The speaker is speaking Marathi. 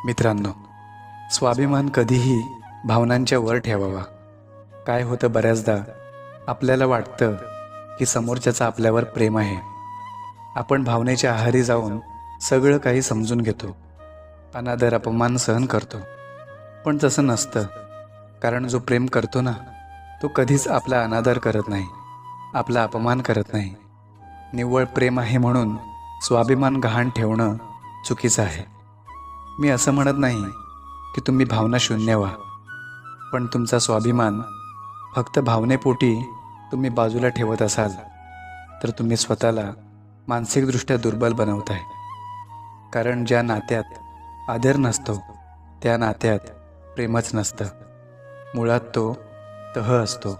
मित्रांनो, स्वाभिमान कधीही भावनांच्या वर ठेवावा. काय होतं, बऱ्याचदा आपल्याला वाटतं की समोरच्याचं आपल्यावर प्रेम आहे. आपण भावनेच्या आहारी जाऊन सगळं काही समजून घेतो, अनादर अपमान सहन करतो. पण तसं नसतं. कारण जो प्रेम करतो ना, तो कधीच आपला अनादर करत नाही, आपला अपमान करत नाही. निव्वळ प्रेम आहे म्हणून स्वाभिमान गहाण ठेवणं चुकीचं आहे. मी असं म्हणत नाही की तुम्ही भावना शून्य व्हा, पण तुमचा स्वाभिमान फक्त भावनेपोटी तुम्ही बाजूला ठेवत असाल तर तुम्ही स्वतःला मानसिकदृष्ट्या दुर्बल बनवताय. कारण ज्या नात्यात आदर नसतो त्या नात्यात प्रेमच नसतं. मुळात तो तह असतो.